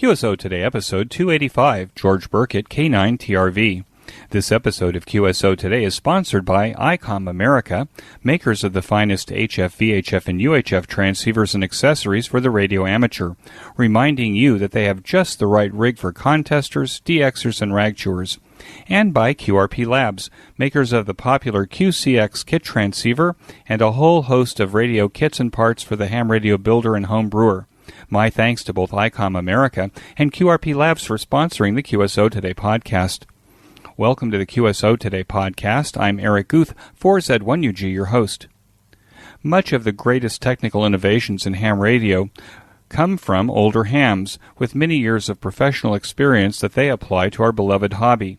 QSO Today, episode 285, George Byrkit, K9TRV. This episode of QSO Today is sponsored by ICOM America, makers of the finest HF, VHF, and UHF transceivers and accessories for the radio amateur, reminding you that they have just the right rig for contesters, DXers, and rag chewers. And by QRP Labs, makers of the popular QCX kit transceiver and a whole host of radio kits and parts for the ham radio builder and home brewer. My thanks to both ICOM America and QRP Labs for sponsoring the QSO Today podcast. Welcome to the QSO Today podcast. I'm Eric Guth, 4Z1UG, your host. Much of the greatest technical innovations in ham radio come from older hams, with many years of professional experience that they apply to our beloved hobby.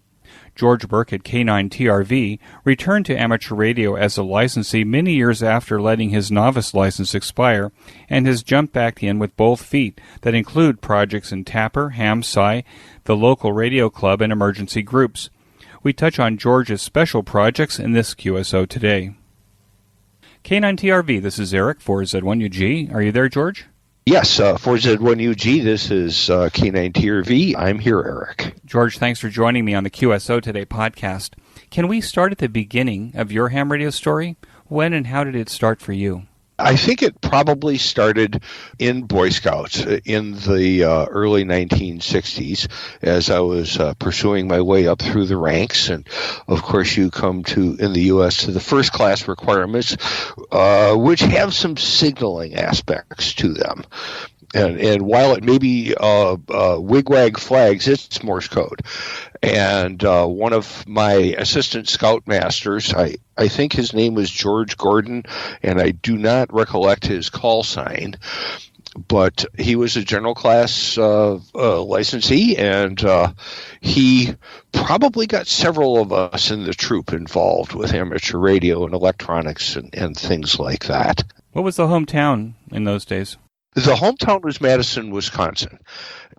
George Byrkit, K9TRV, returned to amateur radio as a licensee many years after letting his novice license expire, and has jumped back in with both feet that include projects in Tapper, Ham Sci, the local radio club, and emergency groups. We touch on George's special projects in this QSO today. K9TRV, this is Eric, 4Z1UG. Are you there, George? Yes, 4Z1UG, this is K9TRV. I'm here, Eric. George, thanks for joining me on the QSO Today podcast. Can we start at the beginning of your ham radio story? When and how did it start for you? I think it probably started in Boy Scouts in the early 1960s as I was pursuing my way up through the ranks. And, of course, you come to, in the U.S., to the first class requirements, which have some signaling aspects to them. And while it may be wigwag flags, it's Morse code. And one of my assistant scoutmasters, I think his name was George Gordon, and I do not recollect his call sign, but he was a general class licensee, and he probably got several of us in the troop involved with amateur radio and electronics and things like that. What was the hometown in those days? The hometown was Madison, Wisconsin,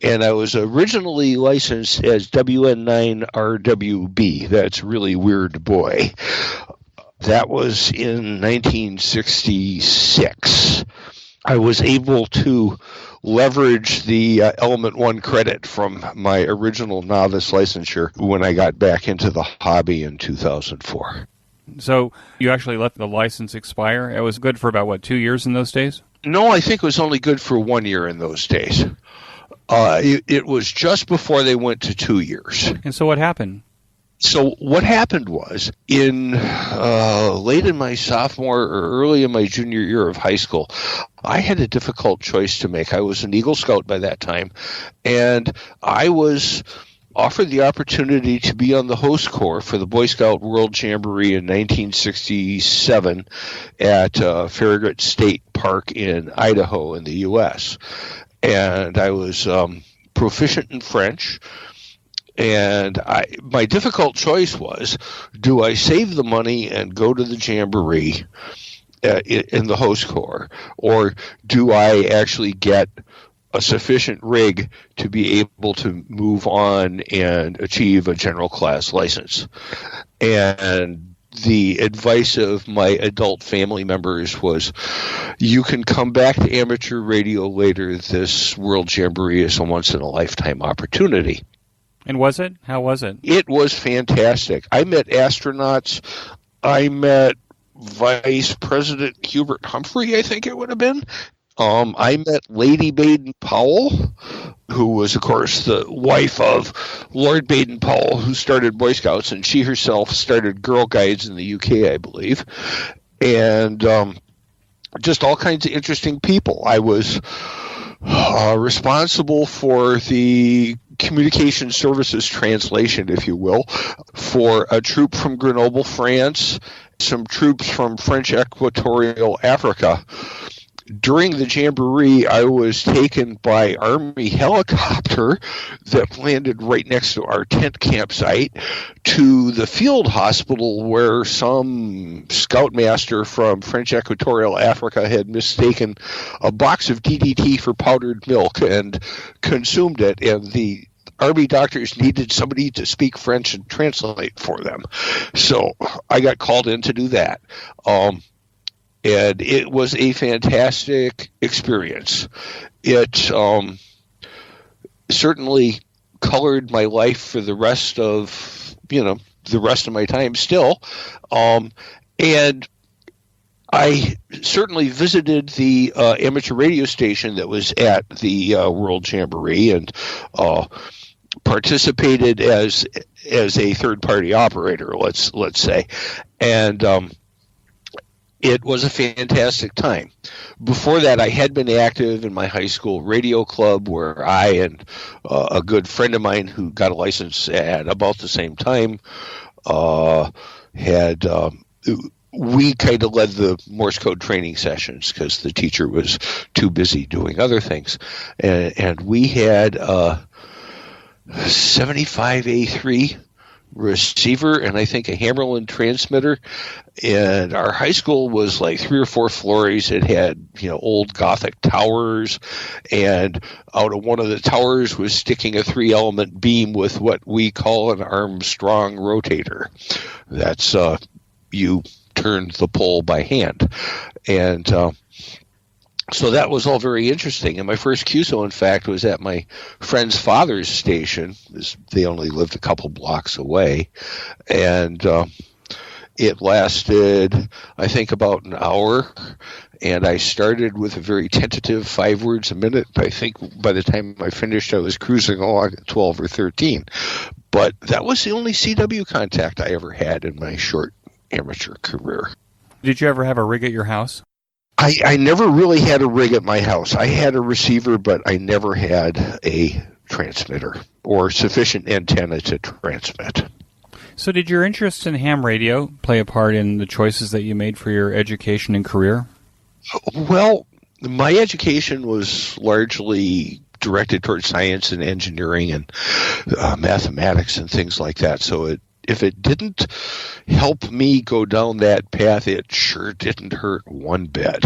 and I was originally licensed as WN9RWB. That's really weird boy. That was in 1966. I was able to leverage the Element 1 credit from my original novice licensure when I got back into the hobby in 2004. So you actually let the license expire? It was good for about, 2 years in those days? No, I think it was only good for 1 year in those days. It was just before they went to 2 years. And so what happened? So what happened was, late in my sophomore or early in my junior year of high school, I had a difficult choice to make. I was an Eagle Scout by that time, and I was offered the opportunity to be on the host corps for the Boy Scout World Jamboree in 1967 at Farragut State Park in Idaho in the U.S. And I was proficient in French, and my difficult choice was, do I save the money and go to the Jamboree in the host corps, or do I actually get a sufficient rig to be able to move on and achieve a general class license? And the advice of my adult family members was, you can come back to amateur radio later. This World Jamboree is a once-in-a-lifetime opportunity. And was it? How was it? It was fantastic. I met astronauts. I met Vice President Hubert Humphrey, I think it would have been. I met Lady Baden-Powell, who was, of course, the wife of Lord Baden-Powell, who started Boy Scouts, and she herself started Girl Guides in the UK, I believe. And just all kinds of interesting people. I was responsible for the communication services translation, if you will, for a troop from Grenoble, France, some troops from French Equatorial Africa. During the Jamboree, I was taken by Army helicopter that landed right next to our tent campsite to the field hospital where some scoutmaster from French Equatorial Africa had mistaken a box of DDT for powdered milk and consumed it, and the Army doctors needed somebody to speak French and translate for them. So I got called in to do that. And it was a fantastic experience. It certainly colored my life for the rest of my time still. And I certainly visited the amateur radio station that was at the World Jamboree and participated as a third-party operator, let's say. And it was a fantastic time. Before that, I had been active in my high school radio club, where I and a good friend of mine who got a license at about the same time we kind of led the Morse code training sessions because the teacher was too busy doing other things. And we had 75A3 receiver and I think a Hammerlin transmitter, and our high school was like 3 or 4 floors. It had old Gothic towers, and out of one of the towers was sticking a 3-element beam with what we call an Armstrong rotator. That's you turned the pole by hand, and so that was all very interesting. And my first QSO, in fact, was at my friend's father's station. They only lived a couple blocks away. And it lasted, I think, about an hour. And I started with a very tentative 5 words a minute. I think by the time I finished, I was cruising along at 12 or 13. But that was the only CW contact I ever had in my short amateur career. Did you ever have a rig at your house? I never really had a rig at my house. I had a receiver, but I never had a transmitter or sufficient antenna to transmit. So did your interest in ham radio play a part in the choices that you made for your education and career? Well, my education was largely directed towards science and engineering and mathematics and things like that. So if it didn't help me go down that path, it sure didn't hurt one bit.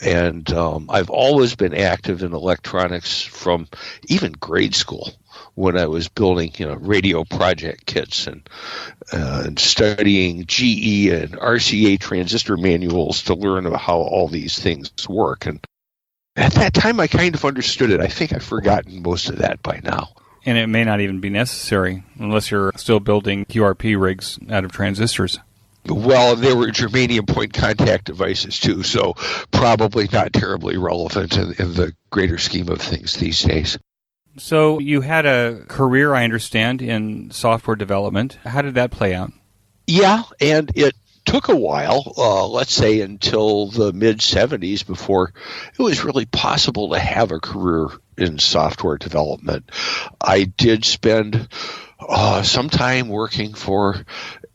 And I've always been active in electronics from even grade school, when I was building radio project kits and studying GE and RCA transistor manuals to learn about how all these things work. And at that time, I kind of understood it. I think I've forgotten most of that by now. And it may not even be necessary unless you're still building QRP rigs out of transistors. Well, they were germanium point contact devices too, so probably not terribly relevant in the greater scheme of things these days. So you had a career, I understand, in software development. How did that play out? Yeah, and it took a while, let's say until the mid-'70s, before it was really possible to have a career in software development. I did spend some time working for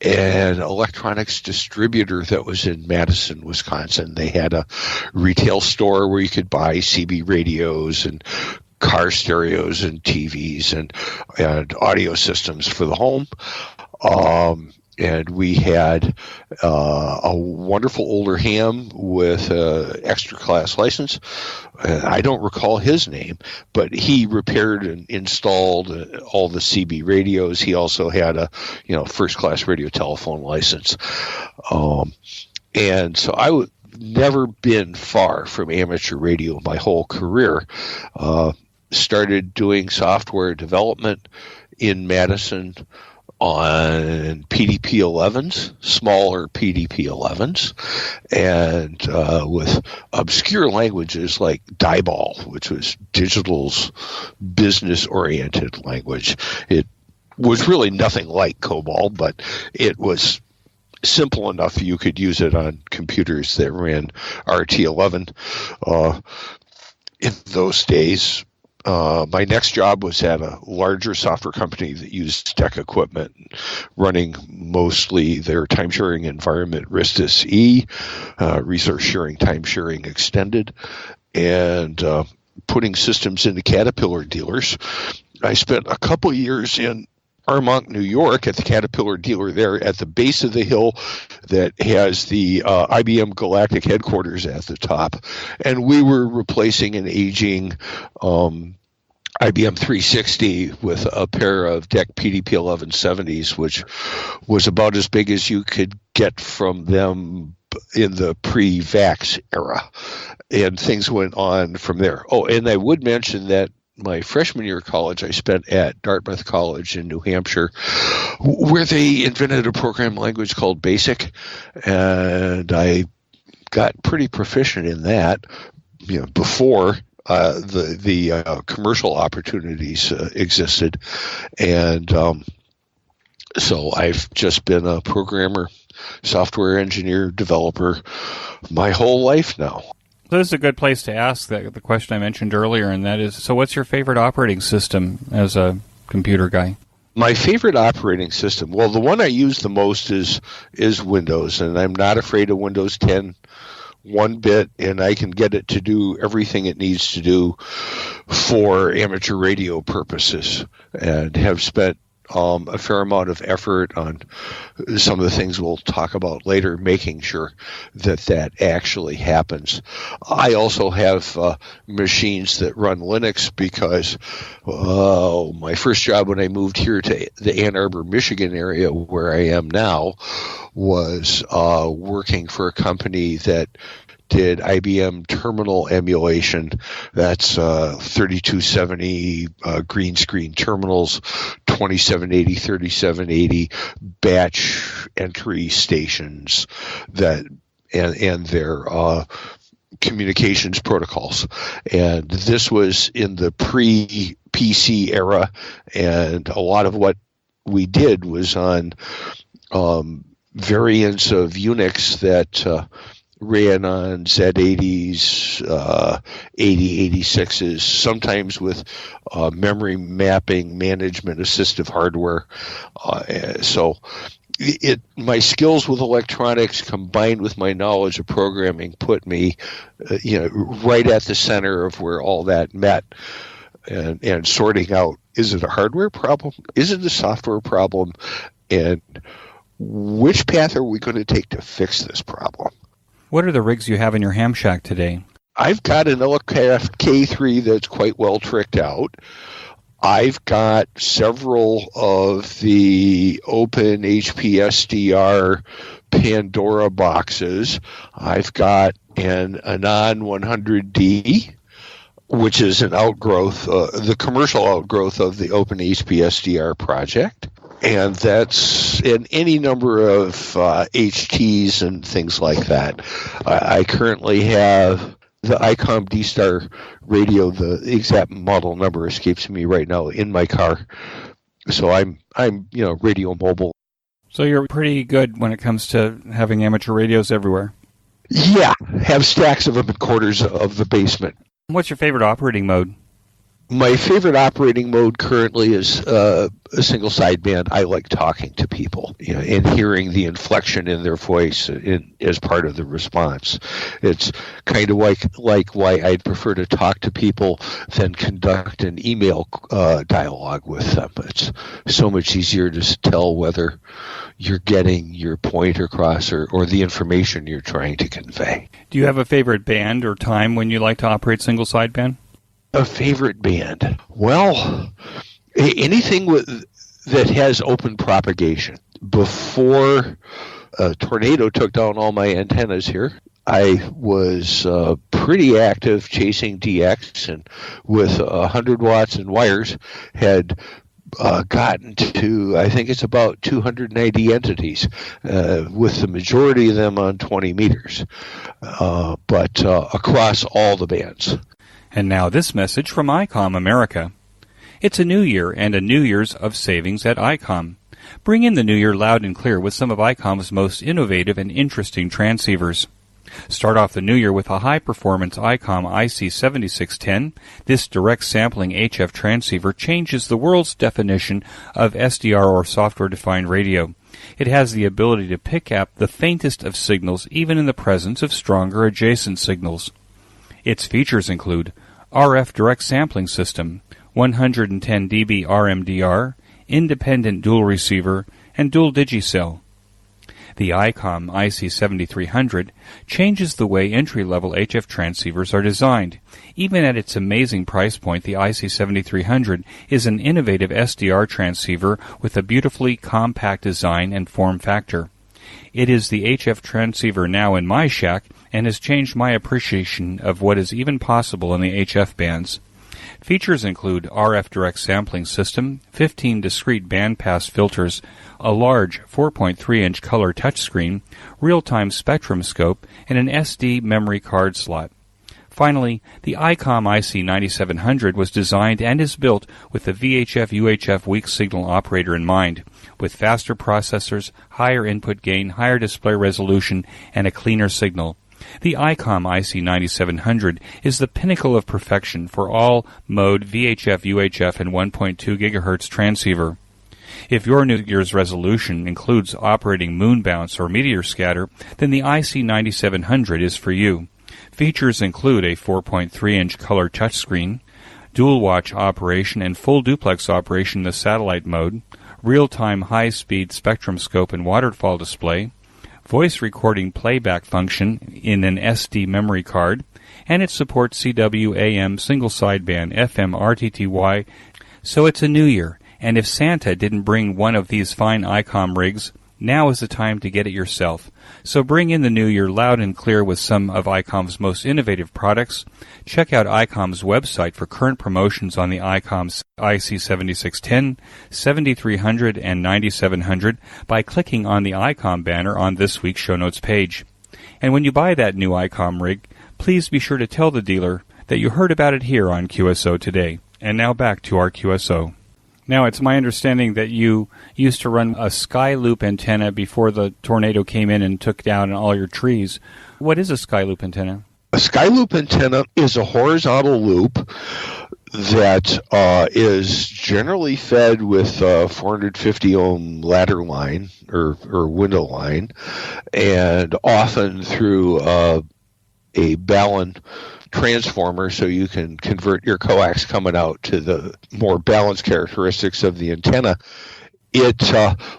an electronics distributor that was in Madison, Wisconsin. They had a retail store where you could buy CB radios and car stereos and TVs and audio systems for the home. And we had a wonderful older ham with an extra class license. I don't recall his name, but he repaired and installed all the CB radios. He also had a first class radio telephone license. And so I never been far from amateur radio my whole career. Started doing software development in Madison on PDP-11s, smaller PDP-11s, and with obscure languages like Dieball, which was digital's business-oriented language. It was really nothing like COBOL, but it was simple enough you could use it on computers that ran RT-11. In those days, my next job was at a larger software company that used tech equipment, running mostly their time-sharing environment, Ristus-E, resource sharing, time-sharing extended, and putting systems into Caterpillar dealers. I spent a couple years in Armonk, New York, at the Caterpillar dealer there at the base of the hill that has the IBM Galactic headquarters at the top. And we were replacing an aging IBM 360 with a pair of DEC PDP-1170s, which was about as big as you could get from them in the pre-VAX era. And things went on from there. Oh, and I would mention that my freshman year of college, I spent at Dartmouth College in New Hampshire, where they invented a programming language called BASIC, and I got pretty proficient in that, before the commercial opportunities existed, and so I've just been a programmer, software engineer, developer my whole life now. So this is a good place to ask the question I mentioned earlier, and that is, so what's your favorite operating system as a computer guy? My favorite operating system, well, the one I use the most is Windows, and I'm not afraid of Windows 10 one bit, and I can get it to do everything it needs to do for amateur radio purposes, and have spent a fair amount of effort on some of the things we'll talk about later, making sure that actually happens. I also have machines that run Linux because my first job when I moved here to the Ann Arbor, Michigan area where I am now was working for a company that did IBM terminal emulation. That's 3270 green screen terminals, 2780, 3780 batch entry stations that and their communications protocols. And this was in the pre-PC era, and a lot of what we did was on variants of Unix that ran on Z80s, 8086s, sometimes with memory mapping management assistive hardware. So my skills with electronics combined with my knowledge of programming put me right at the center of where all that met, and sorting out, is it a hardware problem? Is it a software problem? And which path are we going to take to fix this problem? What are the rigs you have in your ham shack today? I've got an Elecraft K3 that's quite well tricked out. I've got several of the open HPSDR Pandora boxes. I've got an Anon 100D, which is an outgrowth, the commercial outgrowth of the open HPSDR project. And that's in any number of HTs and things like that. I currently have the ICOM D-Star radio. The exact model number escapes me right now in my car. So I'm radio mobile. So you're pretty good when it comes to having amateur radios everywhere. Yeah, have stacks of them in corners of the basement. What's your favorite operating mode? My favorite operating mode currently is a single sideband. I like talking to people, and hearing the inflection in their voice as part of the response. It's kind of like why I'd prefer to talk to people than conduct an email dialogue with them. It's so much easier to tell whether you're getting your point across or the information you're trying to convey. Do you have a favorite band or time when you like to operate single sideband? A favorite band? Well, anything that has open propagation. Before a tornado took down all my antennas here, I was pretty active chasing DX, and with 100 watts and wires had gotten to, I think it's about 290 entities, with the majority of them on 20 meters, but across all the bands. And now this message from ICOM America. It's a new year and a New Year's of savings at ICOM. Bring in the new year loud and clear with some of ICOM's most innovative and interesting transceivers. Start off the new year with a high-performance ICOM IC7610. This direct sampling HF transceiver changes the world's definition of SDR or software-defined radio. It has the ability to pick up the faintest of signals even in the presence of stronger adjacent signals. Its features include RF direct sampling system, 110 dB RMDR, independent dual receiver, and dual digicell. The ICOM IC7300 changes the way entry-level HF transceivers are designed. Even at its amazing price point, the IC7300 is an innovative SDR transceiver with a beautifully compact design and form factor. It is the HF transceiver now in my shack and has changed my appreciation of what is even possible in the HF bands. Features include RF direct sampling system, 15 discrete bandpass filters, a large 4.3-inch color touchscreen, real-time spectrum scope, and an SD memory card slot. Finally, the ICOM IC9700 was designed and is built with the VHF-UHF weak signal operator in mind, with faster processors, higher input gain, higher display resolution, and a cleaner signal. The ICOM IC9700 is the pinnacle of perfection for all-mode VHF-UHF and 1.2 GHz transceiver. If your New Year's resolution includes operating moon bounce or meteor scatter, then the IC9700 is for you. Features include a 4.3-inch color touchscreen, dual-watch operation and full duplex operation in the satellite mode, real-time high-speed spectrum scope and waterfall display, voice recording playback function in an SD memory card, and it supports CW, AM, single sideband, FM, RTTY. So it's a new year, and if Santa didn't bring one of these fine ICOM rigs, now is the time to get it yourself. So bring in the new year loud and clear with some of ICOM's most innovative products. Check out ICOM's website for current promotions on the ICOM IC7610, 7300, and 9700 by clicking on the ICOM banner on this week's show notes page. And when you buy that new ICOM rig, please be sure to tell the dealer that you heard about it here on QSO Today. And now back to our QSO. Now, it's my understanding that you used to run a sky loop antenna before the tornado came in and took down all your trees. What is a sky loop antenna? A sky loop antenna is a horizontal loop that is generally fed with 450 ohm ladder line or window line, and often through a Ballon transformer, so you can convert your coax coming out to the more balanced characteristics of the antenna. It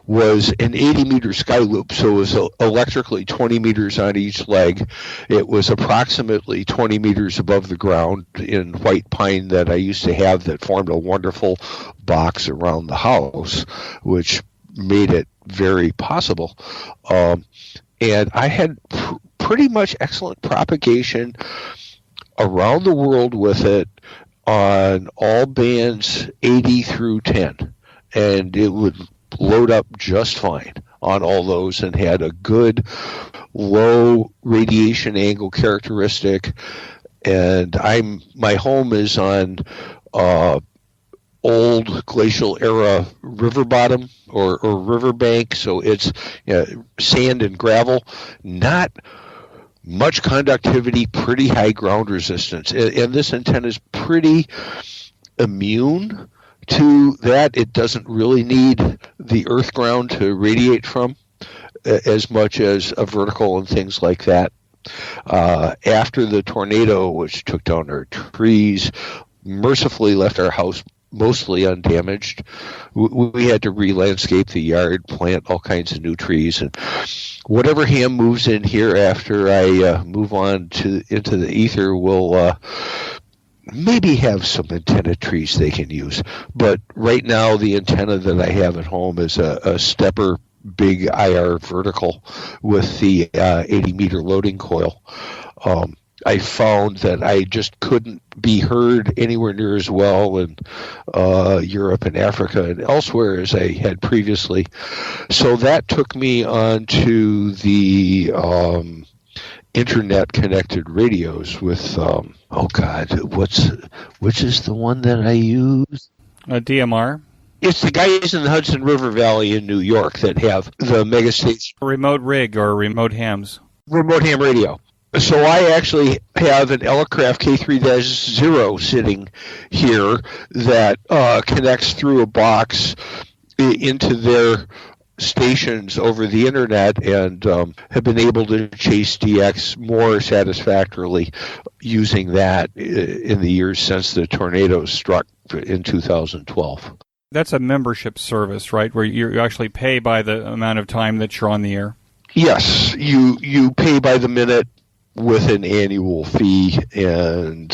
was an 80-meter sky loop, so it was electrically 20 meters on each leg. It was approximately 20 meters above the ground in white pine that I used to have that formed a wonderful box around the house, which made it very possible. And I had pretty much excellent propagation around the world with it on all bands 80 through 10, and it would load up just fine on all those and had a good low radiation angle characteristic. And my home is on old glacial era river bottom or riverbank, so it's sand and gravel, not much conductivity, pretty high ground resistance. And this antenna is pretty immune to that. It doesn't really need the earth ground to radiate from as much as a vertical and things like that. After the tornado, which took down our trees, mercifully left our house mostly undamaged, we had to re-landscape the yard, plant all kinds of new trees, and whatever ham moves in here after I move on into the ether will maybe have some antenna trees they can use. But right now the antenna that I have at home is a stepper big IR vertical with the 80-meter loading coil. I found that I just couldn't be heard anywhere near as well in Europe and Africa and elsewhere as I had previously. So that took me on to the internet-connected radios with, which is the one that I use? A DMR? It's the guys in the Hudson River Valley in New York that have the mega station. A remote rig or remote hams? Remote ham radio. So I actually have an Elecraft K3-0 sitting here that connects through a box into their stations over the internet, and have been able to chase DX more satisfactorily using that in the years since the tornado struck in 2012. That's a membership service, right, where you actually pay by the amount of time that you're on the air? Yes, you pay by the minute with an annual fee, and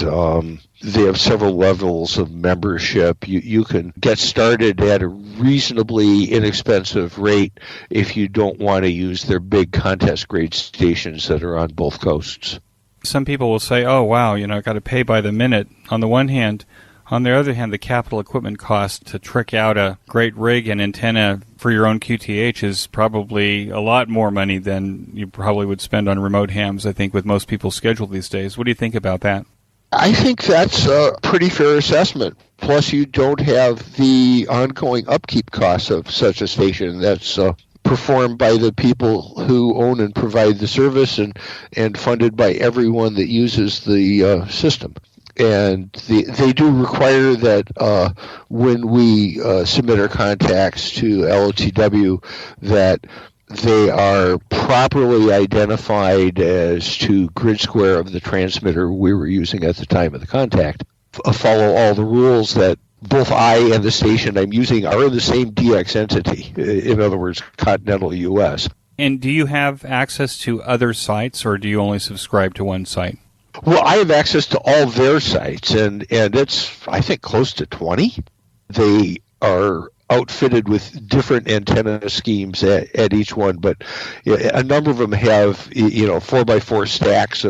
they have several levels of membership. You can get started at a reasonably inexpensive rate if you don't want to use their big contest-grade stations that are on both coasts. Some people will say, oh, wow, I got to pay by the minute. On the one hand, On the other hand, the capital equipment cost to trick out a great rig and antenna for your own QTH is probably a lot more money than you probably would spend on remote hams, I think, with most people's schedule these days. What do you think about that? I think that's a pretty fair assessment. Plus, you don't have the ongoing upkeep costs of such a station that's performed by the people who own and provide the service and funded by everyone that uses the system. And they do require that when we submit our contacts to LOTW that they are properly identified as to grid square of the transmitter we were using at the time of the contact. Follow all the rules that both I and the station I'm using are in the same DX entity, in other words, continental U.S. And do you have access to other sites, or do you only subscribe to one site? Well, I have access to all their sites, and it's, I think, close to 20. They are outfitted with different antenna schemes at each one, but a number of them have 4x4 stacks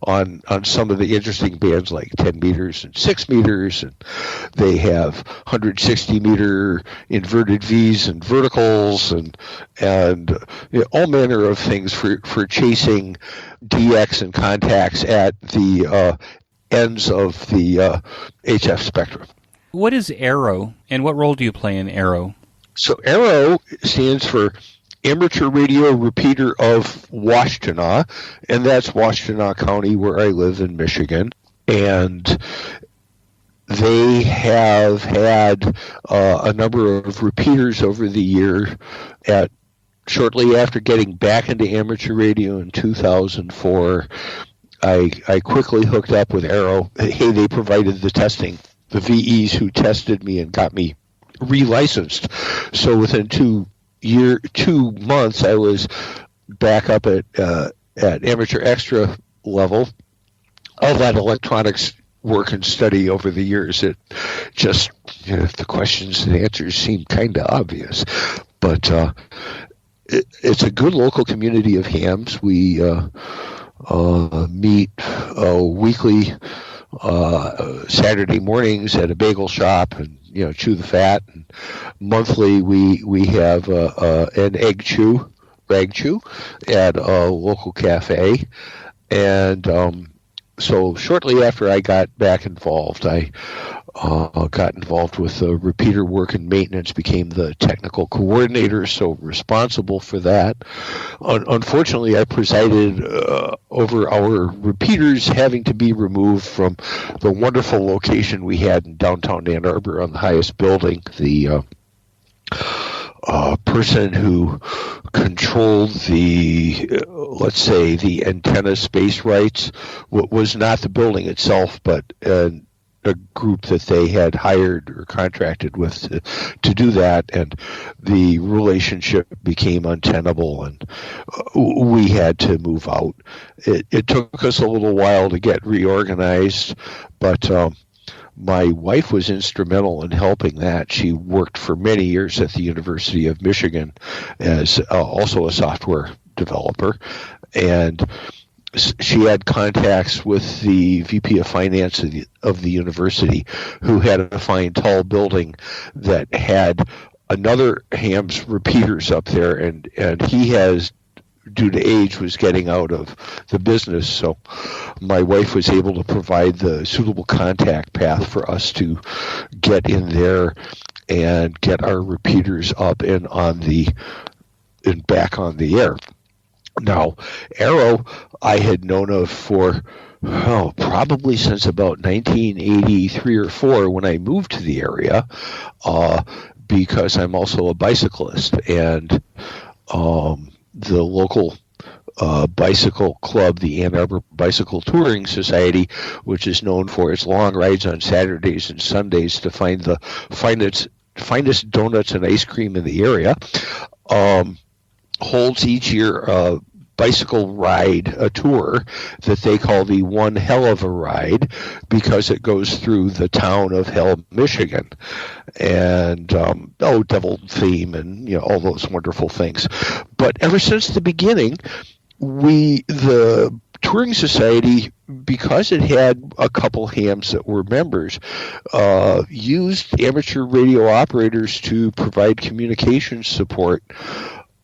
on some of the interesting bands like 10 meters and 6 meters, and they have 160 meter inverted V's and verticals and all manner of things for chasing DX and contacts at the ends of the HF spectrum. What is Arrow, and what role do you play in Arrow? So Arrow stands for Amateur Radio Repeater of Washtenaw, and that's Washtenaw County where I live in Michigan. And they have had a number of repeaters over the year. Shortly after getting back into amateur radio in 2004, I quickly hooked up with Arrow. Hey, they provided the testing. The VEs who tested me and got me relicensed. So within 2 months, I was back up at amateur extra level. All that electronics work and study over the years, it just the questions and answers seem kind of obvious. But it's a good local community of hams. We meet weekly. Saturday mornings at a bagel shop and chew the fat, and monthly we have an rag chew at a local cafe. And so shortly after I got back involved, I got involved with repeater work and maintenance, became the technical coordinator, so responsible for that. Unfortunately, I presided over our repeaters having to be removed from the wonderful location we had in downtown Ann Arbor on the highest building. The person who controlled let's say, the antenna space rights was not the building itself, but a group that they had hired or contracted with to do that, and the relationship became untenable, and we had to move out. It took us a little while to get reorganized, but my wife was instrumental in helping that. She worked for many years at the University of Michigan as also a software developer, and she had contacts with the VP of Finance of the university, who had a fine, tall building that had another ham's repeaters up there, and he has, due to age, was getting out of the business. So my wife was able to provide the suitable contact path for us to get in there and get our repeaters up and back on the air. Now, Arrow I had known of for probably since about 1983 or 4 when I moved to the area, because I'm also a bicyclist, and the local bicycle club, the Ann Arbor Bicycle Touring Society, which is known for its long rides on Saturdays and Sundays to find the finest donuts and ice cream in the area, holds each year a bicycle ride, a tour that they call the One Hell of a Ride, because it goes through the town of Hell, Michigan, and devil theme and all those wonderful things. But ever since the beginning, the Touring Society, because it had a couple hams that were members, used amateur radio operators to provide communication support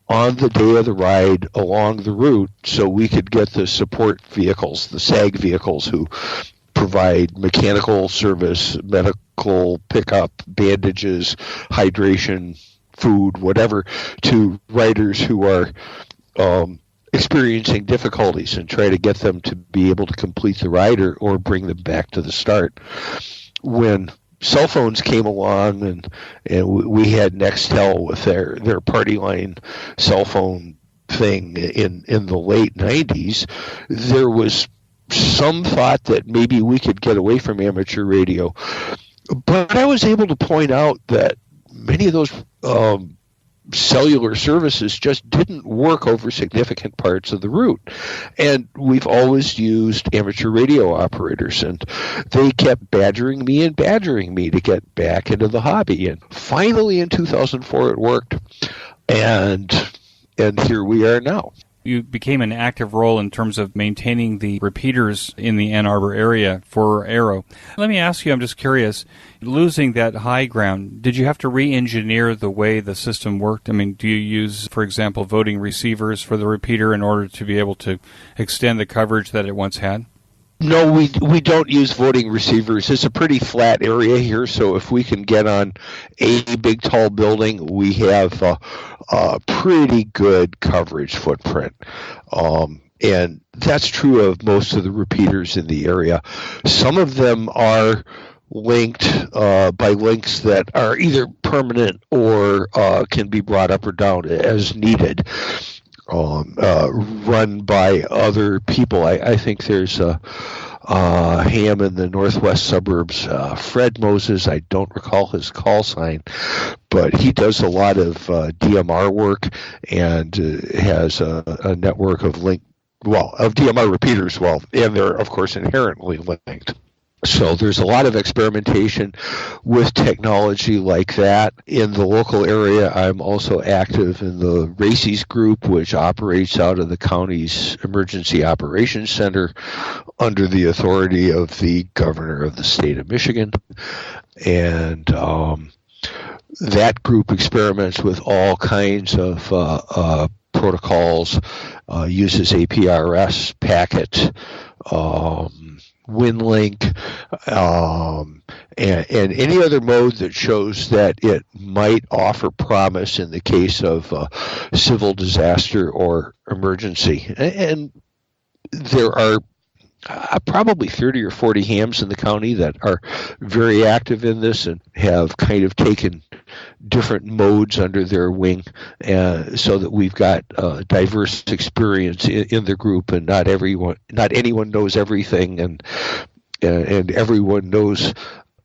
on the day of the ride along the route, so we could get the support vehicles, the SAG vehicles, who provide mechanical service, medical pickup, bandages, hydration, food, whatever, to riders who are experiencing difficulties, and try to get them to be able to complete the ride or bring them back to the start. When cell phones came along, and we had Nextel with their party line cell phone thing in the late 90s, there was some thought that maybe we could get away from amateur radio. But I was able to point out that many of those cellular services just didn't work over significant parts of the route. And we've always used amateur radio operators, and they kept badgering me to get back into the hobby. And finally in 2004 it worked. And here we are now. You became an active role in terms of maintaining the repeaters in the Ann Arbor area for Aero. Let me ask you, I'm just curious, losing that high ground, did you have to re-engineer the way the system worked? I mean, do you use, for example, voting receivers for the repeater in order to be able to extend the coverage that it once had? No, we don't use voting receivers. It's a pretty flat area here, so if we can get on a big tall building, we have a pretty good coverage footprint. And that's true of most of the repeaters in the area. Some of them are linked by links that are either permanent or can be brought up or down as needed. Run by other people. I think there's a ham in the northwest suburbs, Fred Moses. I don't recall his call sign, but he does a lot of DMR work and has a network of of DMR repeaters. And they're of course inherently linked. So there's a lot of experimentation with technology like that. In the local area, I'm also active in the RACES group, which operates out of the county's Emergency Operations Center under the authority of the governor of the state of Michigan. And that group experiments with all kinds of protocols, uses APRS, packet, WinLink, and any other mode that shows that it might offer promise in the case of civil disaster or emergency. And there are probably 30 or 40 hams in the county that are very active in this and have kind of taken different modes under their wing, so that we've got diverse experience in the group, and not anyone knows everything, and everyone knows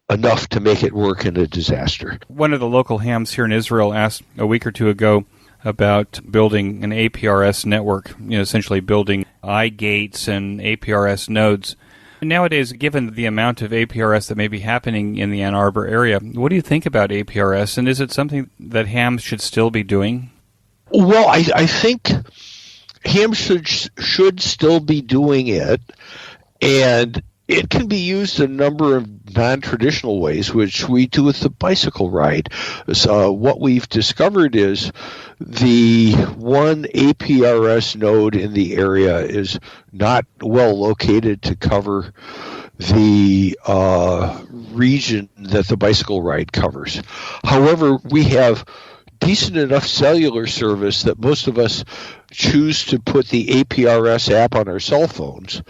enough to make it work in a disaster. One of the local hams here in Israel asked a week or two ago about building an APRS network, essentially building iGates and APRS nodes. Nowadays, given the amount of APRS that may be happening in the Ann Arbor area, what do you think about APRS, and is it something that hams should still be doing? Well, I think hams should still be doing it, and it can be used a number of non-traditional ways, which we do with the bicycle ride. So what we've discovered is the one APRS node in the area is not well located to cover the region that the bicycle ride covers. However, we have decent enough cellular service that most of us choose to put the APRS app on our cell phones,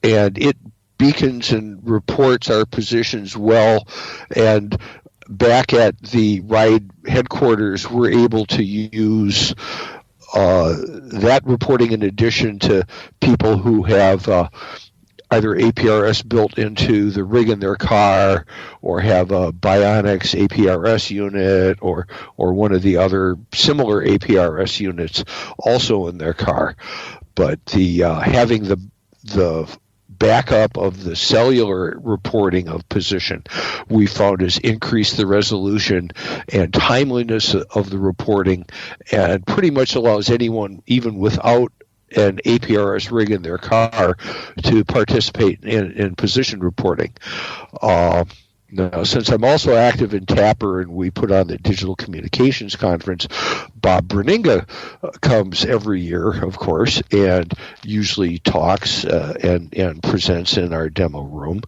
and it beacons and reports our positions well. And back at the ride headquarters, we're able to use that reporting in addition to people who have either APRS built into the rig in their car, or have a Bionics APRS unit, or one of the other similar APRS units also in their car. But the having the backup of the cellular reporting of position, we found, has increased the resolution and timeliness of the reporting, and pretty much allows anyone, even without an APRS rig in their car to participate in position reporting. Now, since I'm also active in Tapper and we put on the Digital Communications Conference, Bob Berninga comes every year, of course, and usually talks and presents in our demo room.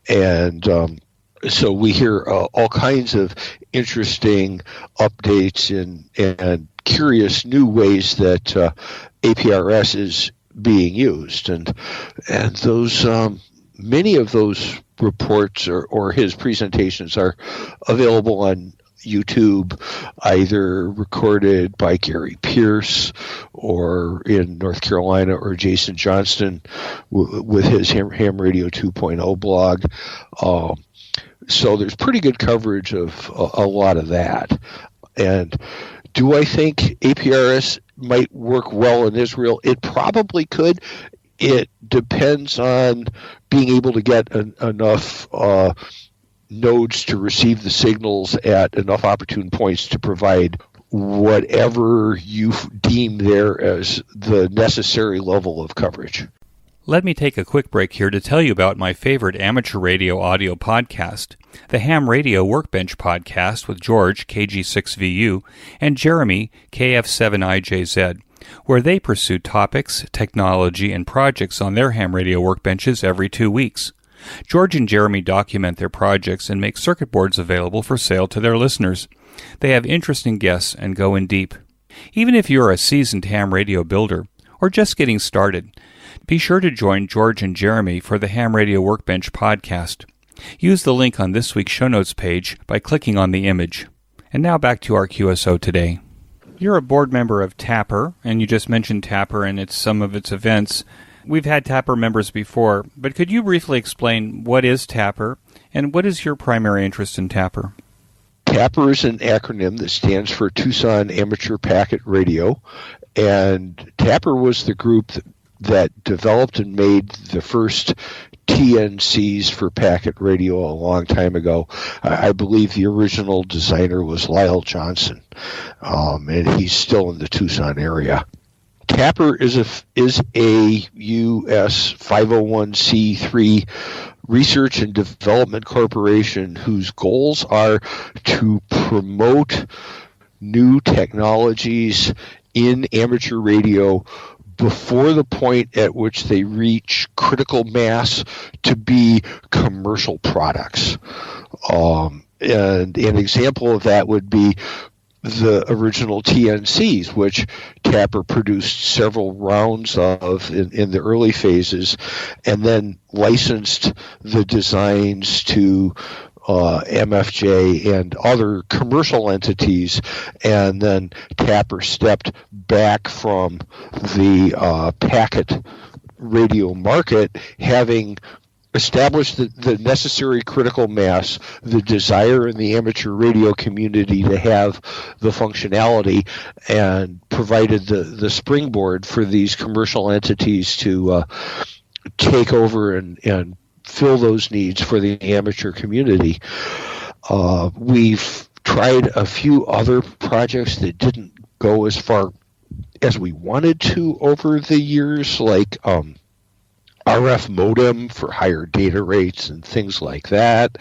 And so we hear all kinds of interesting updates and curious new ways that APRS is being used. And those many of those reports or his presentations are available on YouTube, either recorded by Gary Pierce or in North Carolina, or Jason Johnston with his Ham Radio 2.0 blog. So there's pretty good coverage of a lot of that. And do I think APRS might work well in Israel? It probably could. It depends on being able to get enough nodes to receive the signals at enough opportune points to provide whatever you deem there as the necessary level of coverage. Let me take a quick break here to tell you about my favorite amateur radio audio podcast, the Ham Radio Workbench Podcast with George, KG6VU, and Jeremy, KF7IJZ, where they pursue topics, technology, and projects on their ham radio workbenches every 2 weeks. George and Jeremy document their projects and make circuit boards available for sale to their listeners. They have interesting guests and go in deep. Even if you're a seasoned ham radio builder or just getting started, be sure to join George and Jeremy for the Ham Radio Workbench podcast. Use the link on this week's show notes page by clicking on the image. And now back to our QSO today. You're a board member of Tapper, and you just mentioned Tapper and some of its events. We've had Tapper members before, but could you briefly explain what is Tapper and what is your primary interest in Tapper? Tapper is an acronym that stands for Tucson Amateur Packet Radio, and Tapper was the group that developed and made the first TNCs for packet radio a long time ago. I believe the original designer was Lyle Johnson, and he's still in the Tucson area. Tapper is a U.S. 501c3 research and development corporation whose goals are to promote new technologies in amateur radio before the point at which they reach critical mass to be commercial products. And an example of that would be the original TNCs, which Tapper produced several rounds of in the early phases, and then licensed the designs to MFJ and other commercial entities, and then Tapper stepped back from the packet radio market, having established the necessary critical mass, the desire in the amateur radio community to have the functionality, and provided the springboard for these commercial entities to take over and fill those needs for the amateur community. We've tried a few other projects that didn't go as far as we wanted to over the years, like RF modem for higher data rates and things like that.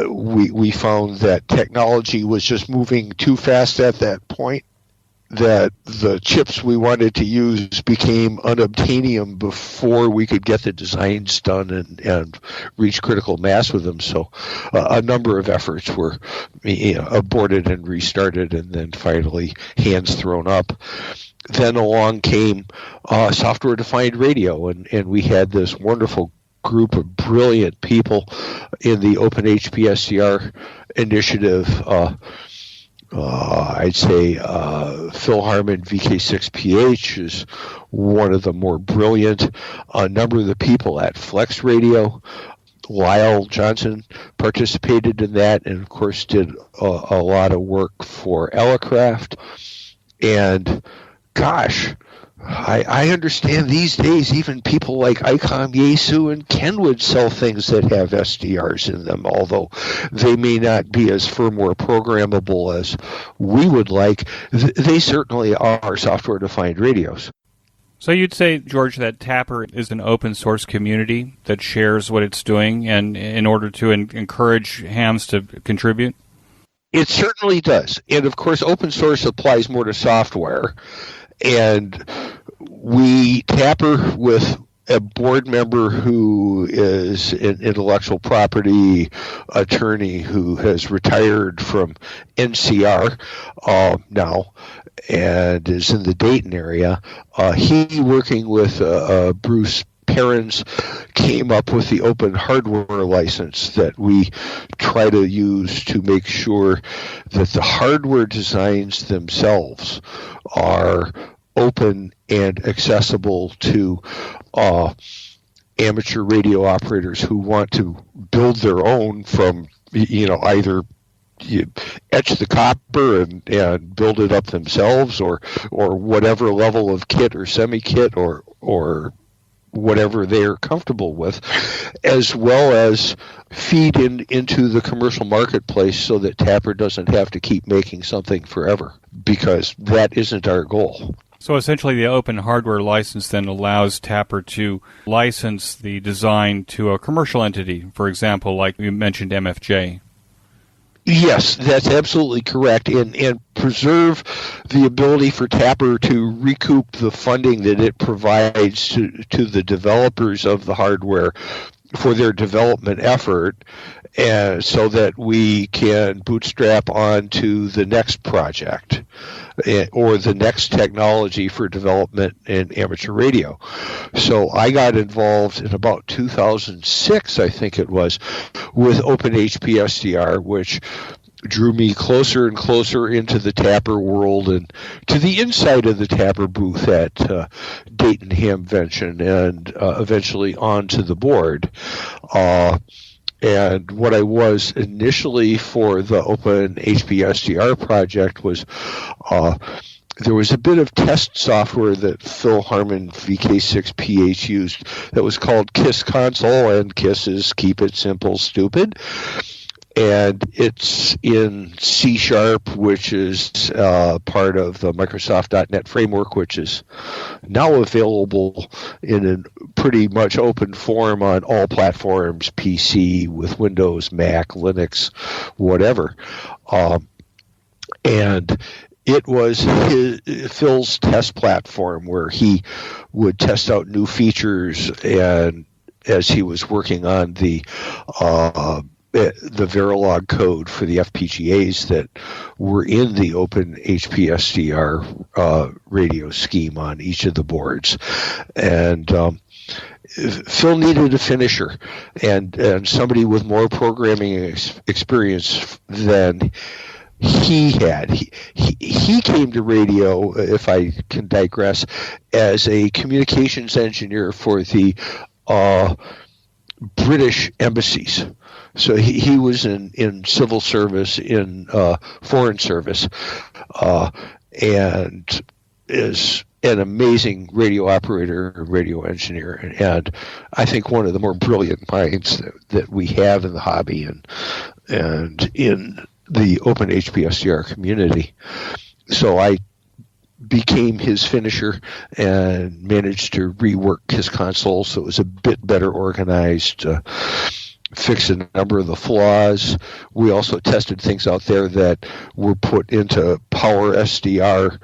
We found that technology was just moving too fast at that point, that the chips we wanted to use became unobtainium before we could get the designs done and reach critical mass with them. So a number of efforts were aborted and restarted, and then finally hands thrown up. Then along came software-defined radio, and we had this wonderful group of brilliant people in the Open HPSDR initiative. I'd say Phil Harmon, VK6PH, is one of the more brilliant. A number of the people at Flex Radio, Lyle Johnson participated in that, and of course did a lot of work for Elecraft. And gosh, I understand these days even people like ICOM, Yaesu, and Kenwood sell things that have SDRs in them, although they may not be as firmware programmable as we would like. They certainly are software-defined radios. So you'd say, George, that Tapper is an open source community that shares what it's doing and in order to encourage hams to contribute? It certainly does. And of course, open source applies more to software. And we Tapper with a board member who is an intellectual property attorney who has retired from NCR now and is in the Dayton area. He, working with Bruce Perrins, came up with the open hardware license that we try to use to make sure that the hardware designs themselves are open and accessible to amateur radio operators who want to build their own from, either etch the copper and build it up themselves or whatever level of kit or semi-kit or whatever they're comfortable with, as well as feed into the commercial marketplace so that Tapper doesn't have to keep making something forever, because that isn't our goal. So essentially the open hardware license then allows Tapper to license the design to a commercial entity, for example, like you mentioned MFJ. Yes, that's absolutely correct, and preserve the ability for Tapper to recoup the funding that it provides to the developers of the hardware for their development effort, and so that we can bootstrap onto the next project or the next technology for development in amateur radio. So I got involved in about 2006, I think it was, with OpenHPSDR, which drew me closer and closer into the Tapper world and to the inside of the Tapper booth at Dayton Hamvention and eventually onto the board. And what I was initially for the Open HPSDR project was there was a bit of test software that Phil Harmon VK6PH used that was called KISS Console, and KISS is Keep It Simple Stupid. And it's in C#, which is part of the Microsoft.NET framework, which is now available in a pretty much open form on all platforms, PC, with Windows, Mac, Linux, whatever. And it was Phil's test platform where he would test out new features, and as he was working on the Verilog code for the FPGAs that were in the Open HPSDR radio scheme on each of the boards. And Phil needed a finisher and somebody with more programming experience than he had. He came to radio, if I can digress, as a communications engineer for the British embassies. So he was in civil service, in foreign service, and is an amazing radio operator, radio engineer, and I think one of the more brilliant minds that we have in the hobby and in the Open HPSDR community. So I became his finisher and managed to rework his console so it was a bit better organized, fix a number of the flaws. We also tested things out there that were put into Power SDR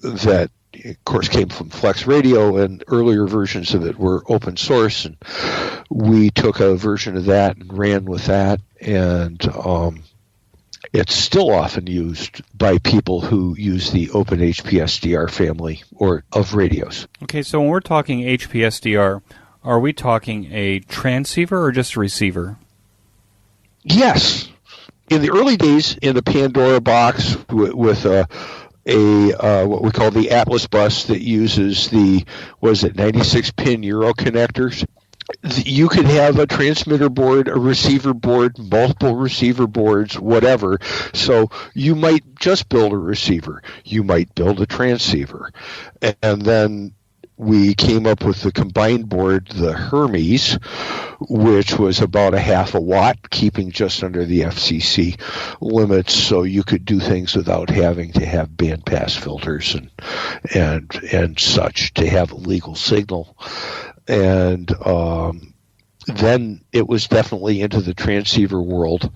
that, of course, came from Flex Radio, and earlier versions of it were open source, and we took a version of that and ran with that, and it's still often used by people who use the Open HPSDR family of radios. Okay, so when we're talking HPSDR, are we talking a transceiver or just a receiver? Yes. In the early days, in a Pandora box with a what we call the Atlas bus that uses the 96-pin Euro connectors, you could have a transmitter board, a receiver board, multiple receiver boards, whatever. So you might just build a receiver. You might build a transceiver. And then we came up with the combined board, the Hermes, which was about a half a watt, keeping just under the FCC limits, so you could do things without having to have bandpass filters and such to have a legal signal. And then it was definitely into the transceiver world.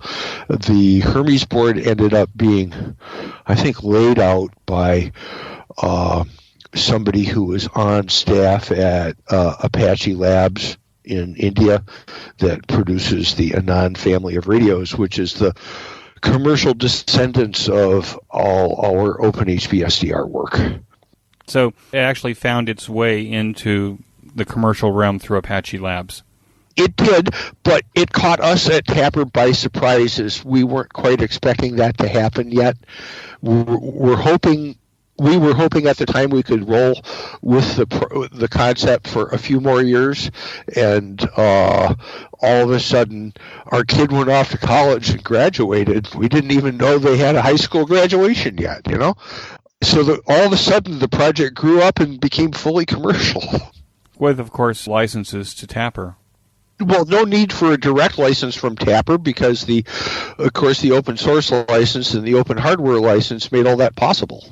The Hermes board ended up being, I think, laid out by somebody who was on staff at Apache Labs in India that produces the Anand family of radios, which is the commercial descendants of all our open HPSDR work. So it actually found its way into the commercial realm through Apache Labs. It did, but it caught us at Tapper by surprise, as we weren't quite expecting that to happen yet. We were hoping at the time we could roll with the concept for a few more years, and all of a sudden our kid went off to college and graduated. We didn't even know they had a high school graduation yet, So all of a sudden the project grew up and became fully commercial. With, of course, licenses to Tapper. Well, no need for a direct license from Tapper because, of course, the open source license and the open hardware license made all that possible.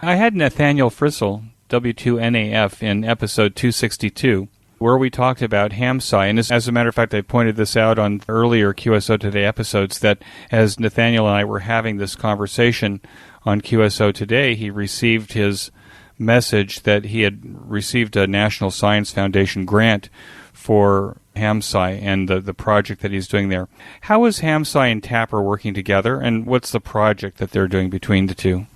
I had Nathaniel Frissell, W2NAF, in episode 262, where we talked about HamSci. And as a matter of fact, I pointed this out on earlier QSO Today episodes, that as Nathaniel and I were having this conversation on QSO Today, he received his message that he had received a National Science Foundation grant for HamSci and the project that he's doing there. How is HamSci and Tapper working together, and what's the project that they're doing between the two?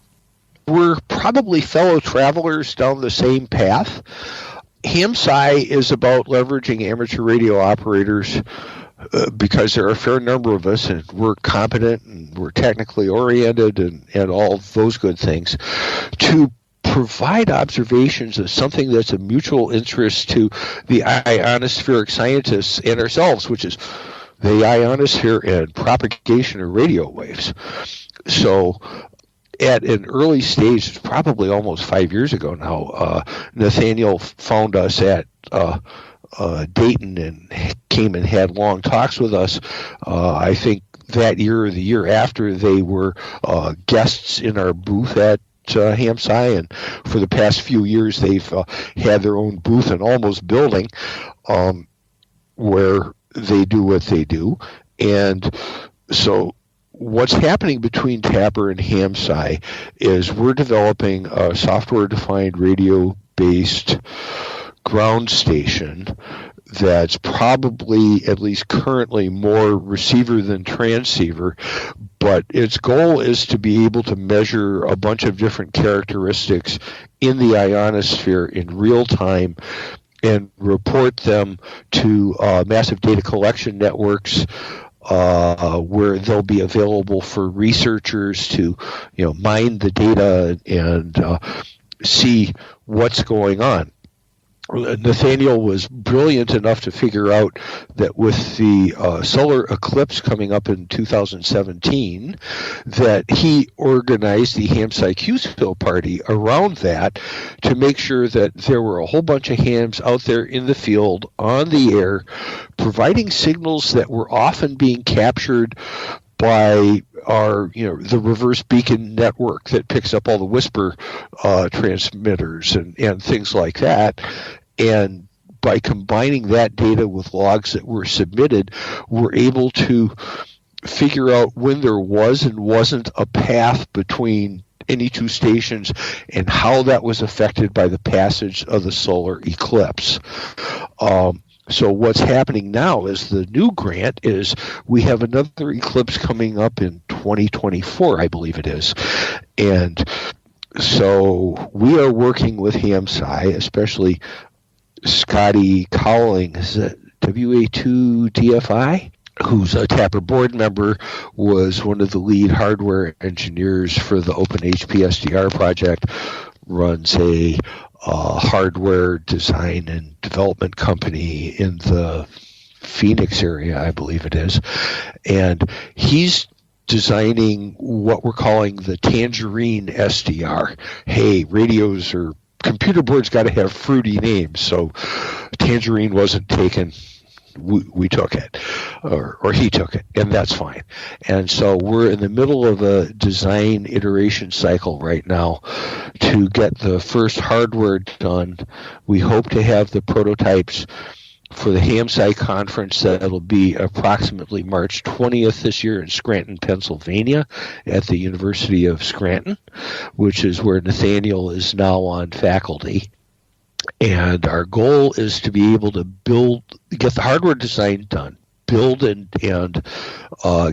We're probably fellow travelers down the same path. HamSci is about leveraging amateur radio operators because there are a fair number of us, and we're competent and we're technically oriented and all those good things, to provide observations of something that's a mutual interest to the ionospheric scientists and ourselves, which is the ionosphere and propagation of radio waves. So at an early stage, it's probably almost 5 years ago now, Nathaniel found us at Dayton and came and had long talks with us. I think that year or the year after, they were guests in our booth at HamSci, and for the past few years they've had their own booth and almost building where they do what they do. And so what's happening between Tapper and HamSci is we're developing a software-defined radio-based ground station that's probably, at least currently, more receiver than transceiver, but its goal is to be able to measure a bunch of different characteristics in the ionosphere in real time and report them to massive data collection networks where they'll be available for researchers to mine the data and see what's going on. Nathaniel was brilliant enough to figure out that with the solar eclipse coming up in 2017, that he organized the HamSci QSPIL party around that to make sure that there were a whole bunch of hams out there in the field, on the air, providing signals that were often being captured by our, the reverse beacon network that picks up all the whisper transmitters and things like that. And by combining that data with logs that were submitted, we're able to figure out when there was and wasn't a path between any two stations and how that was affected by the passage of the solar eclipse. So what's happening now is the new grant is we have another eclipse coming up in 2024, I believe it is. And so we are working with HamSci, especially Scotty Cowling, is it WA2DFI? Who's a Tapper board member, was one of the lead hardware engineers for the Open HPSDR project, runs a hardware design and development company in the Phoenix area, I believe it is. And he's designing what we're calling the Tangerine SDR. Hey, radios are computer board's got to have fruity names, so Tangerine wasn't taken. We took it, or he took it, and that's fine. And so we're in the middle of a design iteration cycle right now to get the first hardware done. We hope to have the prototypes for the HamSci conference that'll be approximately March 20th this year in Scranton, Pennsylvania, at the University of Scranton, which is where Nathaniel is now on faculty. And our goal is to be able to get the hardware design done, build and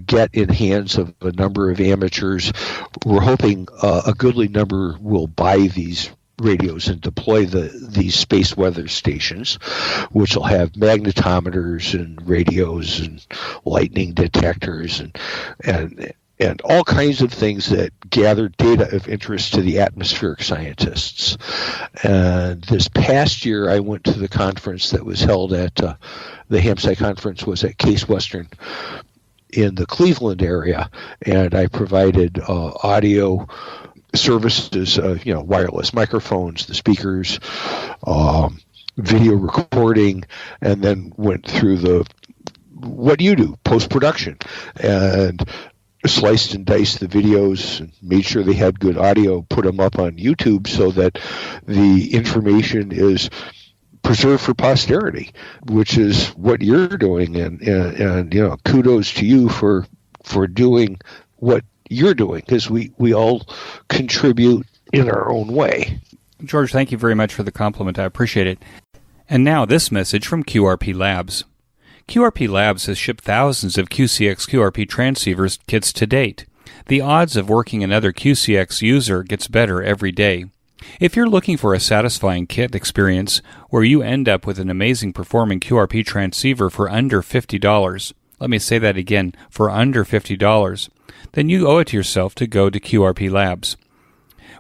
get in hands of a number of amateurs. We're hoping a goodly number will buy these radios and deploy these space weather stations, which will have magnetometers and radios and lightning detectors and all kinds of things that gather data of interest to the atmospheric scientists. And this past year, I went to the conference that was held at the HamSci conference was at Case Western in the Cleveland area, and I provided audio services, wireless microphones, the speakers, video recording, and then went through what do you do, post-production, and sliced and diced the videos and made sure they had good audio, put them up on YouTube so that the information is preserved for posterity, which is what you're doing. And kudos to you for doing what you're doing, because we all contribute in our own way. George, thank you very much for the compliment. I appreciate it. And now this message from QRP Labs. QRP Labs has shipped thousands of QCX QRP transceivers kits to date. The odds of working another QCX user gets better every day. If you're looking for a satisfying kit experience where you end up with an amazing performing QRP transceiver for under $50, let me say that again, for under $50, then you owe it to yourself to go to QRP Labs.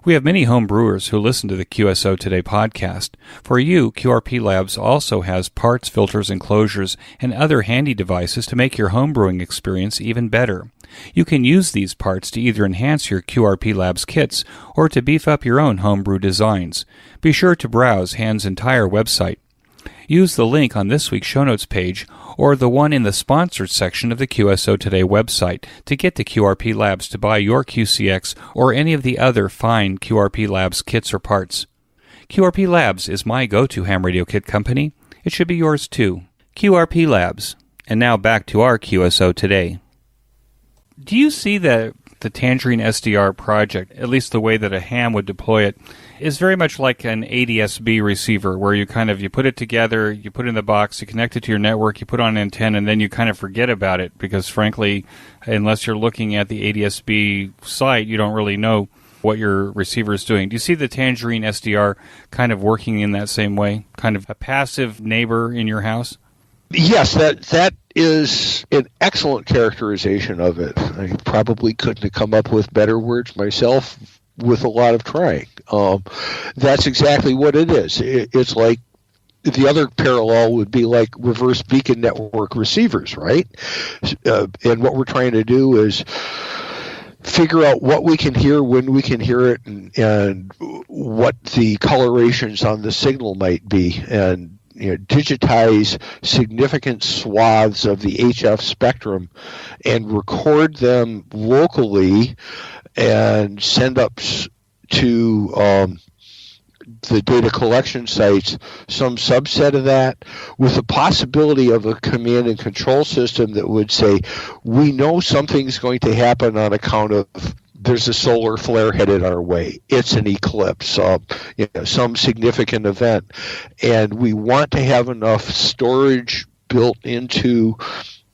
We have many home brewers who listen to the QSO Today podcast. For you, QRP Labs also has parts, filters, enclosures, and other handy devices to make your home brewing experience even better. You can use these parts to either enhance your QRP Labs kits or to beef up your own homebrew designs. Be sure to browse Hand's entire website. Use the link on this week's show notes page or the one in the sponsored section of the QSO Today website to get to QRP Labs to buy your QCX or any of the other fine QRP Labs kits or parts. QRP Labs is my go-to ham radio kit company. It should be yours too. QRP Labs. And now back to our QSO Today. Do you see the Tangerine SDR project, at least the way that a ham would deploy it, is very much like an ADSB receiver, where you put it together, you put it in the box, you connect it to your network, you put on an antenna, and then you kind of forget about it because, frankly, unless you're looking at the ADSB site, you don't really know what your receiver is doing. Do you see the Tangerine SDR kind of working in that same way, kind of a passive neighbor in your house? Yes, that is an excellent characterization of it. I probably couldn't have come up with better words myself with a lot of trying. That's exactly what it is. It's like the other parallel would be like reverse beacon network receivers, right? And what we're trying to do is figure out what we can hear, when we can hear it, and what the colorations on the signal might be, and digitize significant swaths of the HF spectrum and record them locally and send up to the data collection sites some subset of that, with the possibility of a command and control system that would say, we know something's going to happen on account of there's a solar flare headed our way. It's an eclipse, some significant event. And we want to have enough storage built into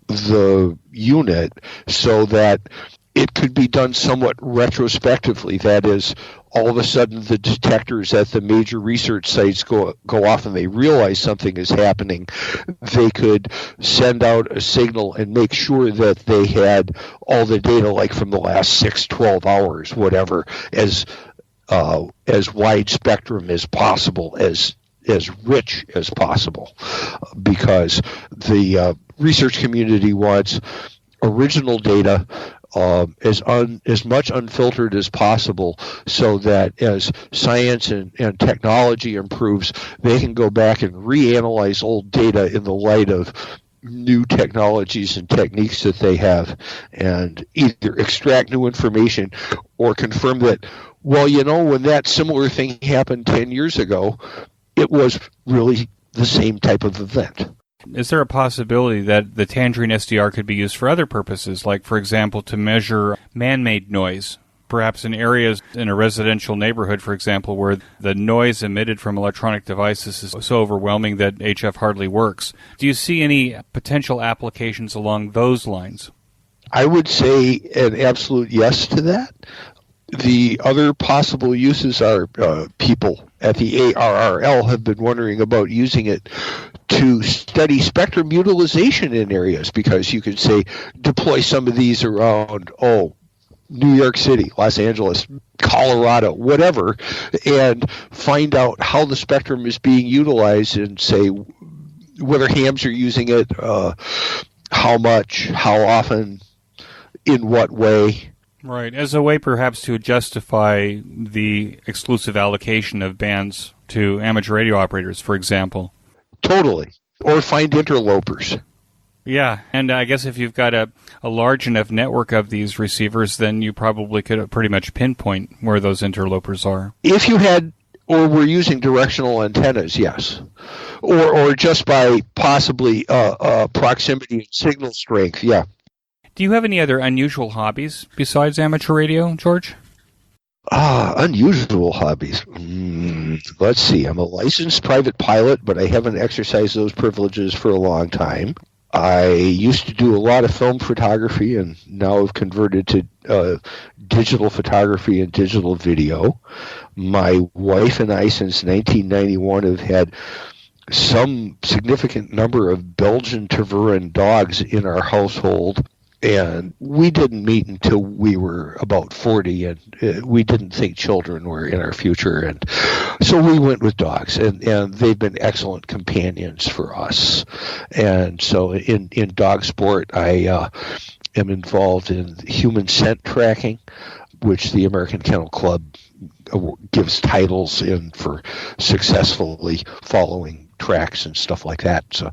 the unit so that it could be done somewhat retrospectively. That is, all of a sudden the detectors at the major research sites go off and they realize something is happening. They could send out a signal and make sure that they had all the data, like from the last 6, 12 hours, whatever, as wide spectrum as possible, as rich as possible, because the research community wants original data as much unfiltered as possible, so that as science and technology improves, they can go back and reanalyze old data in the light of new technologies and techniques that they have, and either extract new information or confirm that, well, when that similar thing happened 10 years ago, it was really the same type of event. Is there a possibility that the Tangerine SDR could be used for other purposes, like, for example, to measure man-made noise? Perhaps in areas in a residential neighborhood, for example, where the noise emitted from electronic devices is so overwhelming that HF hardly works. Do you see any potential applications along those lines? I would say an absolute yes to that. The other possible uses are people at the ARRL have been wondering about using it to study spectrum utilization in areas, because you could say deploy some of these around, New York City, Los Angeles, Colorado, whatever, and find out how the spectrum is being utilized and say whether hams are using it, how much, how often, in what way. Right, as a way perhaps to justify the exclusive allocation of bands to amateur radio operators, for example. Totally. Or find interlopers. Yeah, and I guess if you've got a large enough network of these receivers, then you probably could pretty much pinpoint where those interlopers are. If you had, or were using directional antennas, yes. Or just by possibly proximity and signal strength, yeah. Do you have any other unusual hobbies besides amateur radio, George? Unusual hobbies. Let's see. I'm a licensed private pilot, but I haven't exercised those privileges for a long time. I used to do a lot of film photography, and now I've converted to digital photography and digital video. My wife and I, since 1991, have had some significant number of Belgian Tervuren dogs in our household. And we didn't meet until we were about 40, and we didn't think children were in our future. And so we went with dogs, and they've been excellent companions for us. And so in dog sport, I am involved in human scent tracking, which the American Kennel Club gives titles in for successfully following tracks and stuff like that. So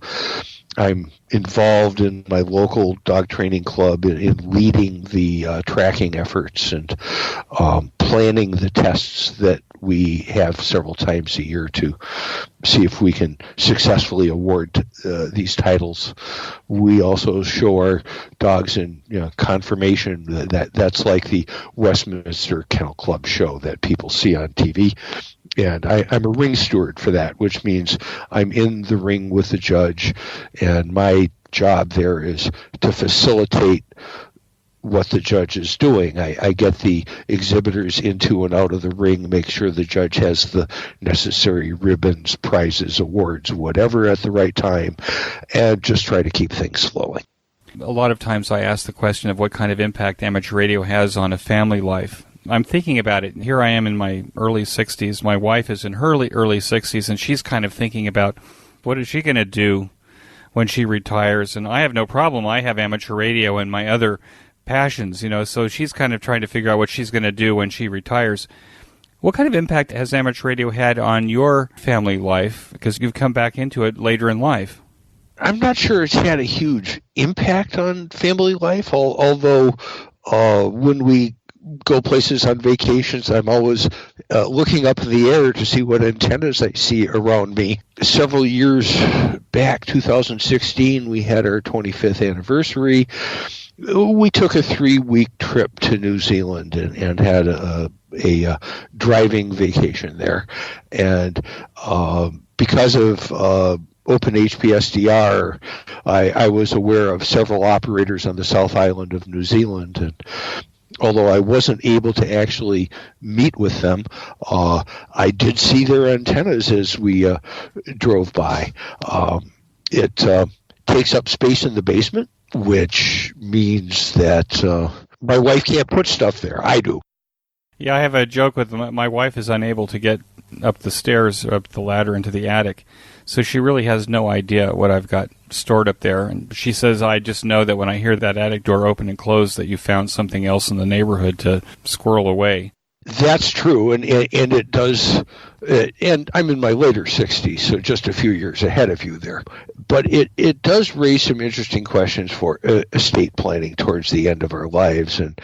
I'm involved in my local dog training club in leading the tracking efforts and planning the tests that we have several times a year to see if we can successfully award these titles. We also show our dogs in conformation. That's like the Westminster Kennel Club show that people see on TV. And I'm a ring steward for that, which means I'm in the ring with the judge, and my job there is to facilitate what the judge is doing. I get the exhibitors into and out of the ring, make sure the judge has the necessary ribbons, prizes, awards, whatever at the right time, and just try to keep things flowing. A lot of times I ask the question of what kind of impact amateur radio has on a family life. I'm thinking about it. Here I am in my early 60s. My wife is in her early 60s, and she's kind of thinking about what is she going to do when she retires. And I have no problem. I have amateur radio and my other passions, so she's kind of trying to figure out what she's going to do when she retires. What kind of impact has amateur radio had on your family life? Because you've come back into it later in life. I'm not sure it's had a huge impact on family life, although when we go places on vacations, I'm always looking up in the air to see what antennas I see around me. Several years back, 2016, we had our 25th anniversary. We took a 3-week trip to New Zealand and had a driving vacation there. And because of Open HPSDR, I was aware of several operators on the South Island of New Zealand, and although I wasn't able to actually meet with them, I did see their antennas as we drove by. It takes up space in the basement, which means that my wife can't put stuff there. I do. Yeah, I have a joke with my wife is unable to get up the stairs, up the ladder into the attic, so she really has no idea what I've got stored up there. And she says, I just know that when I hear that attic door open and close that you found something else in the neighborhood to squirrel away. That's true, and it does, and I'm in my later 60s, so just a few years ahead of you there. But it does raise some interesting questions for estate planning towards the end of our lives, and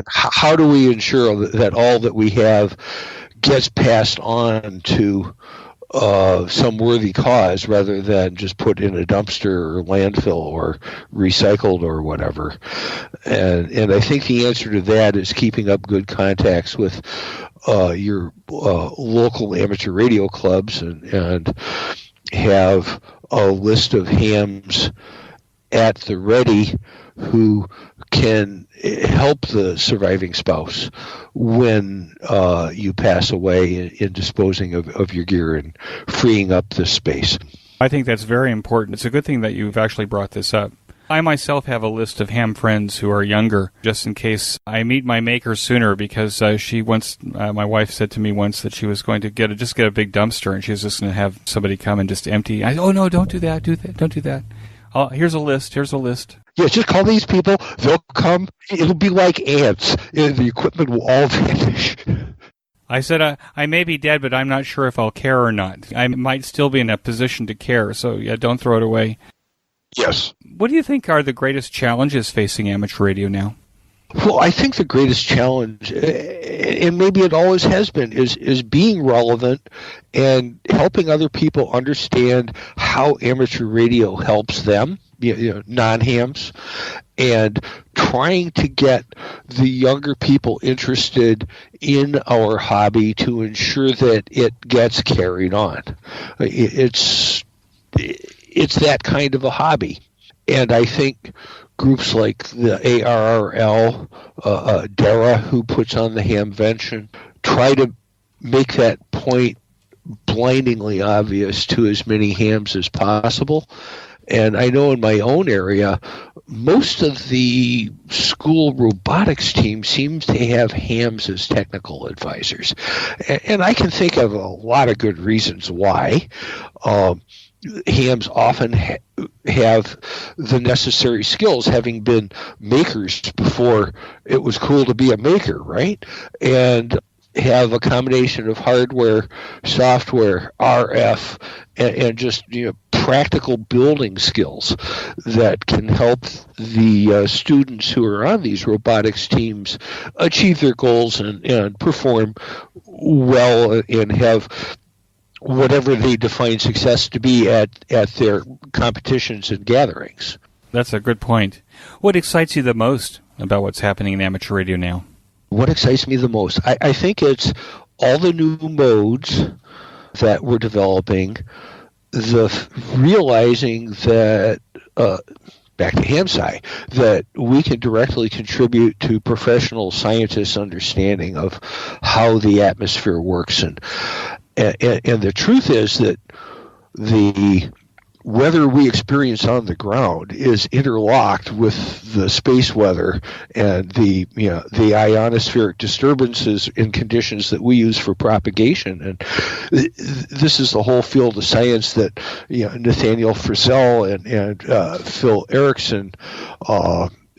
how do we ensure that all that we have gets passed on to some worthy cause rather than just put in a dumpster or landfill or recycled or whatever. And I think the answer to that is keeping up good contacts with your local amateur radio clubs and have a list of hams at the ready who can help the surviving spouse when you pass away in disposing of your gear and freeing up the space. I think that's very important. It's a good thing that you've actually brought this up. I myself have a list of ham friends who are younger, just in case I meet my maker sooner, because my wife said to me once that she was going to get a big dumpster, and she was just going to have somebody come and just empty. Oh, no, don't do that, don't do that. Here's a list. Yeah, just call these people. They'll come. It'll be like ants. The equipment will all vanish. I said, I may be dead, but I'm not sure if I'll care or not. I might still be in a position to care, so yeah, don't throw it away. Yes. What do you think are the greatest challenges facing amateur radio now? Well, I think the greatest challenge, and maybe it always has been, is being relevant and helping other people understand how amateur radio helps them, non-hams, and trying to get the younger people interested in our hobby to ensure that it gets carried on. It's that kind of a hobby. And I think groups like the ARRL, DARA, who puts on the Hamvention, try to make that point blindingly obvious to as many hams as possible. And I know in my own area, most of the school robotics team seems to have hams as technical advisors. And I can think of a lot of good reasons why. Hams often have the necessary skills, having been makers before it was cool to be a maker, right? And have a combination of hardware, software, RF, and just practical building skills that can help the students who are on these robotics teams achieve their goals and perform well and have whatever they define success to be at their competitions and gatherings. That's a good point. What excites you the most about what's happening in amateur radio now? What excites me the most? I think it's all the new modes that we're developing, realizing that, back to HamSci, that we can directly contribute to professional scientists' understanding of how the atmosphere works. And the truth is that the weather we experience on the ground is interlocked with the space weather and the ionospheric disturbances in conditions that we use for propagation. And this is the whole field of science that Nathaniel Frizzell and Phil Erickson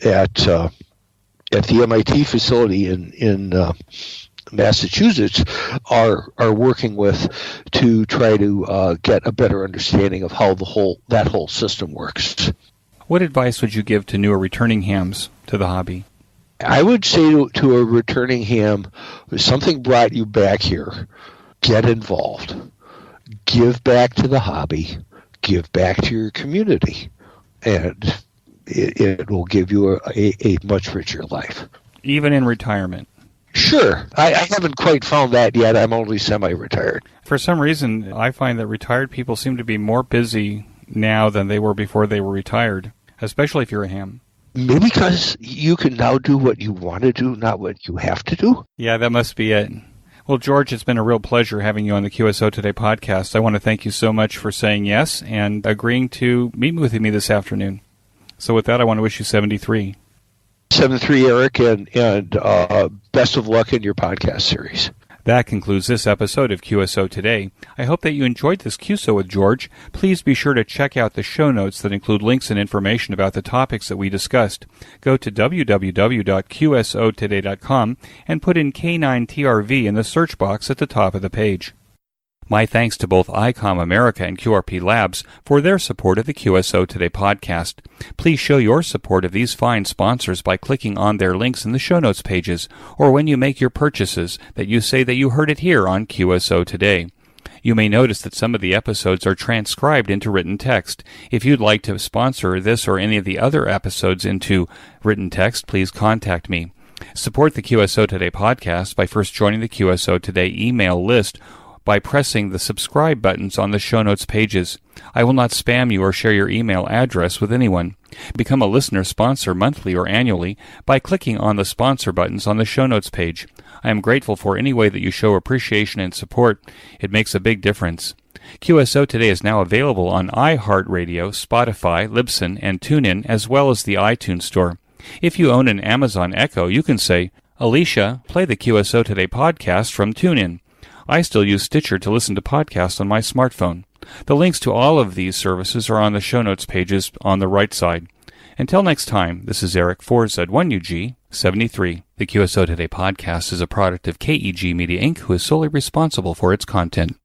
at the MIT facility in Massachusetts are working with to try to get a better understanding of how that whole system works. What advice would you give to newer returning hams to the hobby? I would say to a returning ham, if something brought you back here, get involved. Give back to the hobby. Give back to your community. And it will give you a much richer life. Even in retirement? Sure. I haven't quite found that yet. I'm only semi-retired. For some reason, I find that retired people seem to be more busy now than they were before they were retired, especially if you're a ham. Maybe because you can now do what you want to do, not what you have to do. Yeah, that must be it. Well, George, it's been a real pleasure having you on the QSO Today podcast. I want to thank you so much for saying yes and agreeing to meet with me this afternoon. So with that, I want to wish you 73. 73, Eric, and best of luck in your podcast series. That concludes this episode of QSO Today. I hope that you enjoyed this QSO with George. Please be sure to check out the show notes that include links and information about the topics that we discussed. Go to www.qsotoday.com and put in K9TRV in the search box at the top of the page. My thanks to both ICOM America and QRP Labs for their support of the QSO Today podcast. Please show your support of these fine sponsors by clicking on their links in the show notes pages, or when you make your purchases, that you say that you heard it here on QSO Today. You may notice that some of the episodes are transcribed into written text. If you'd like to sponsor this or any of the other episodes into written text, please contact me. Support the QSO Today podcast by first joining the QSO Today email list by pressing the subscribe buttons on the show notes pages. I will not spam you or share your email address with anyone. Become a listener sponsor monthly or annually by clicking on the sponsor buttons on the show notes page. I am grateful for any way that you show appreciation and support. It makes a big difference. QSO Today is now available on iHeartRadio, Spotify, Libsyn, and TuneIn, as well as the iTunes Store. If you own an Amazon Echo, you can say, "Alicia, play the QSO Today podcast from TuneIn." I still use Stitcher to listen to podcasts on my smartphone. The links to all of these services are on the show notes pages on the right side. Until next time, this is Eric for Z1UG73. The QSO Today podcast is a product of KEG Media Inc., who is solely responsible for its content.